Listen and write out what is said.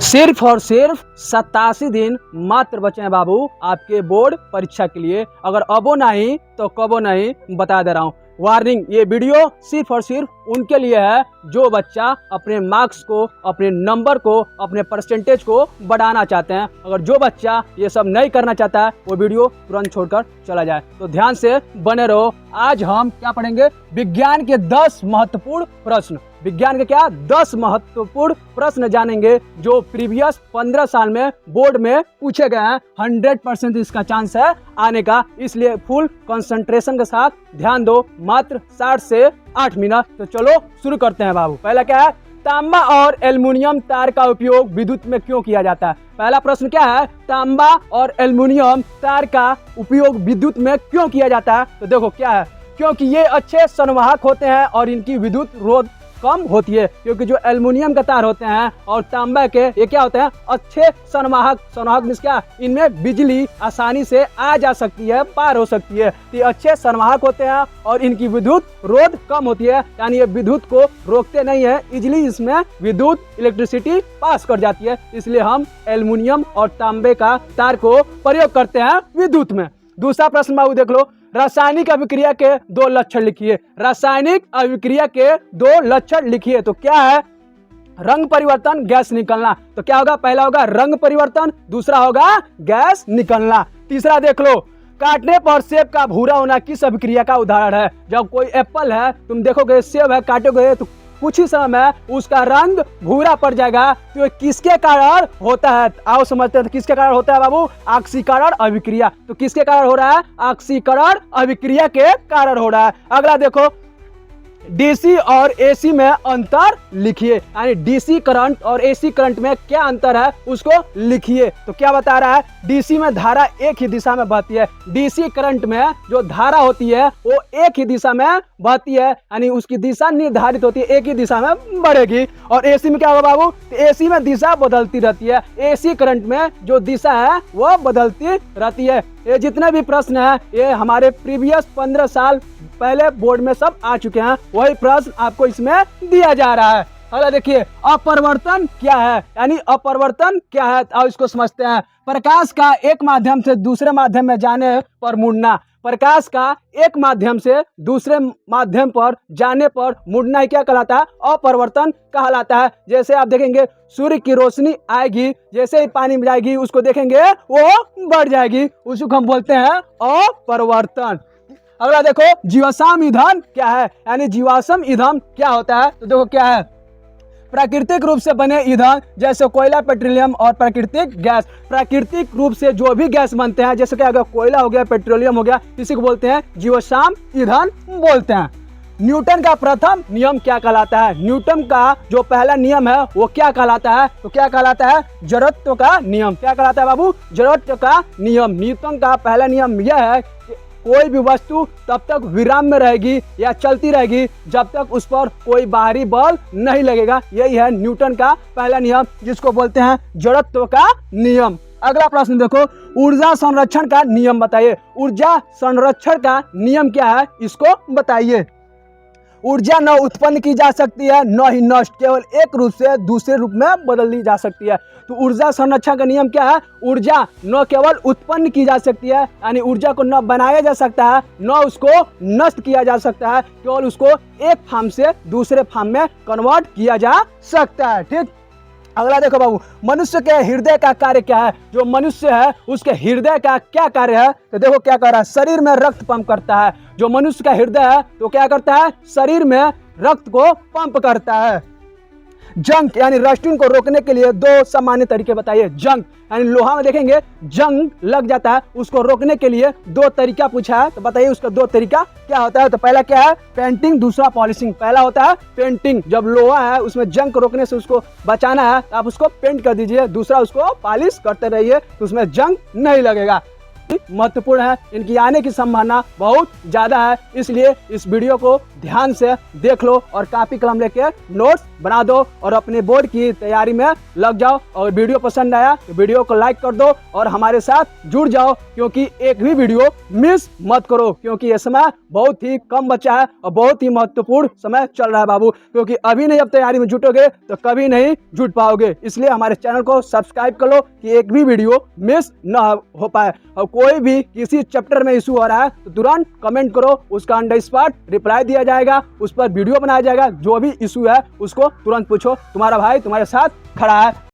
सिर्फ और सिर्फ 87 दिन मात्र बचे हैं बाबू आपके बोर्ड परीक्षा के लिए। अगर अबो नहीं तो कबो नहीं, बता दे रहा हूँ। वार्निंग, ये वीडियो सिर्फ और सिर्फ उनके लिए है जो बच्चा अपने मार्क्स को, अपने नंबर को, अपने परसेंटेज को बढ़ाना चाहते हैं। अगर जो बच्चा ये सब नहीं करना चाहता है वो वीडियो तुरंत छोड़कर चला जाए। तो ध्यान से बने रहो। आज हम क्या पढ़ेंगे? विज्ञान के 10 महत्वपूर्ण प्रश्न। विज्ञान के क्या 10 महत्वपूर्ण प्रश्न जानेंगे जो प्रीवियस 15 साल में बोर्ड में पूछे गए हैं। 100% इसका चांस है आने का, इसलिए फुल कंसंट्रेशन के साथ ध्यान दो। मात्र 60 से 8 मिनट। तो चलो शुरू करते हैं बाबू। पहला क्या है? तांबा और एल्युमिनियम तार का उपयोग विद्युत में क्यों किया जाता है? पहला प्रश्न क्या है? तांबा और एल्युमिनियम तार का उपयोग विद्युत में क्यों किया जाता है? तो देखो क्या है, क्योंकि ये अच्छे संवाहक होते हैं और इनकी विद्युत रोध कम होती है। क्योंकि जो एल्युमिनियम के तार होते हैं और तांबा के, ये क्या होते हैं? अच्छे संवाहक। संवाहक मींस क्या? इनमें बिजली आसानी से आ जा सकती है, पार हो सकती है। तो ये अच्छे संवाहक होते हैं और इनकी विद्युत रोध कम होती है, यानी ये विद्युत को रोकते नहीं है। इजिली इसमें विद्युत इलेक्ट्रिसिटी पास कर जाती है, इसलिए हम एल्युमिनियम और तांबे का तार को प्रयोग करते हैं विद्युत में। दूसरा प्रश्न बाबू देख लो। रासायनिक अभिक्रिया के 2 लक्षण लिखिए। रासायनिक अभिक्रिया के 2 लक्षण लिखिए। तो क्या है? रंग परिवर्तन, गैस निकलना। तो क्या होगा? पहला होगा रंग परिवर्तन, दूसरा होगा गैस निकलना। तीसरा देख लो। काटने पर सेब का भूरा होना किस अभिक्रिया का उदाहरण है? जब कोई एप्पल है, तुम देखोगे सेब है, काटोगे तो कुछ ही समय में उसका रंग भूरा पड़ जाएगा। तो किसके कारण होता है? आओ समझते हैं। तो किसके कारण होता है बाबू? ऑक्सीकरण अभिक्रिया। तो किसके कारण हो रहा है? ऑक्सीकरण अभिक्रिया के कारण हो रहा है। अगला देखो, डीसी और एसी में अंतर लिखिए। यानी डीसी करंट और एसी करंट में क्या अंतर है उसको लिखिए। तो क्या बता रहा है? डीसी में धारा एक ही दिशा में बहती है। डीसी करंट में जो धारा होती है वो एक ही दिशा में बहती है, यानी उसकी दिशा निर्धारित होती है, एक ही दिशा में बढ़ेगी। और एसी में क्या होगा बाबू? तो एसी में दिशा बदलती रहती है। एसी करंट में जो दिशा है वो बदलती रहती है। ये जितने भी प्रश्न है ये हमारे प्रीवियस 15 साल पहले बोर्ड में सब आ चुके हैं। वही प्रश्न आपको इसमें दिया जा रहा है। अगला देखिए, अपवर्तन क्या है? यानी अपवर्तन क्या है? आओ इसको समझते हैं। प्रकाश का एक माध्यम से दूसरे माध्यम में जाने पर मुड़ना। प्रकाश का एक माध्यम से दूसरे माध्यम पर जाने पर मुड़ना ही क्या कहलाता है? अपवर्तन कहलाता है। जैसे आप देखेंगे सूर्य की रोशनी आएगी, जैसे ही पानी में जाएगी उसको देखेंगे वो बढ़ जाएगी, उसको हम बोलते हैं अपवर्तन। अगला देखो, जीवाश्म ईंधन क्या है? यानी जीवाश्म ईंधन क्या होता है? तो देखो क्या है, प्राकृतिक रूप से बने ईंधन जैसे कोयला, पेट्रोलियम और प्राकृतिक गैस। प्राकृतिक रूप से जो भी गैस बनते हैं, जैसे क्या अगर कोयला हो गया, पेट्रोलियम हो गया, इसी को बोलते हैं जीवाश्म ईंधन बोलते हैं। न्यूटन का प्रथम नियम क्या कहलाता है? न्यूटन का जो पहला नियम है वो क्या कहलाता है? तो क्या कहलाता है? जड़त्व का नियम। क्या कहलाता है बाबू? जड़त्व का नियम। न्यूटन का पहला नियम यह है कि कोई भी वस्तु तब तक विराम में रहेगी या चलती रहेगी जब तक उस पर कोई बाहरी बल नहीं लगेगा। यही है न्यूटन का पहला नियम, जिसको बोलते हैं जड़त्व का नियम। अगला प्रश्न देखो, ऊर्जा संरक्षण का नियम बताइए। ऊर्जा संरक्षण का नियम क्या है इसको बताइए। ऊर्जा न उत्पन्न की जा सकती है न ही नष्ट, केवल एक रूप से दूसरे रूप में बदल दी जा सकती है। तो ऊर्जा संरक्षण का नियम क्या है? ऊर्जा न केवल उत्पन्न की जा सकती है, यानी ऊर्जा को न बनाया जा सकता है न उसको नष्ट किया जा सकता है, केवल उसको एक फॉर्म से दूसरे फॉर्म में कन्वर्ट किया जा सकता है। ठीक। अगला देखो बाबू, मनुष्य के हृदय का कार्य क्या है? जो मनुष्य है उसके हृदय का क्या कार्य है? तो देखो क्या कर रहा है, शरीर में रक्त पंप करता है। जो मनुष्य का हृदय है तो क्या करता है? शरीर में रक्त को पंप करता है। जंग यानी रस्टिंग को रोकने के लिए 2 सामान्य तरीके बताइए। जंग यानी लोहा में देखेंगे जंग लग जाता है, उसको रोकने के लिए 2 तरीका पूछा है। तो बताइए उसका 2 तरीका क्या होता है? तो पहला क्या है? पेंटिंग, दूसरा पॉलिशिंग। पहला होता है पेंटिंग, जब लोहा है उसमें जंग को रोकने से उसको बचाना है तो आप उसको पेंट कर दीजिए, दूसरा उसको पॉलिश करते रहिए तो उसमें जंग नहीं लगेगा। महत्वपूर्ण है, इनकी आने की संभावना बहुत ज्यादा है। इसलिए इस वीडियो को ध्यान से देख लो और कॉपी कलम लेके नोट्स बना दो और अपने बोर्ड की तैयारी में लग जाओ। और वीडियो पसंद आया तो वीडियो को लाइक कर दो और हमारे साथ जुड़ जाओ, क्योंकि एक भी वीडियो मिस मत करो, क्योंकि ये समय बहुत ही कम बचा है और बहुत ही महत्वपूर्ण समय चल रहा है बाबू। क्योंकि अभी नहीं अब तैयारी में जुटोगे तो कभी नहीं जुट पाओगे। इसलिए हमारे चैनल को सब्सक्राइब कर लो कि एक भी वीडियो मिस न हो पाए। और कोई भी किसी चैप्टर में इशू हो रहा है तो तुरंत कमेंट करो, उसका ऑन द स्पॉट रिप्लाई दिया जाएगा, उस पर वीडियो बनाया जाएगा। जो भी इशू है उसको तुरंत पूछो, तुम्हारा भाई तुम्हारे साथ खड़ा है।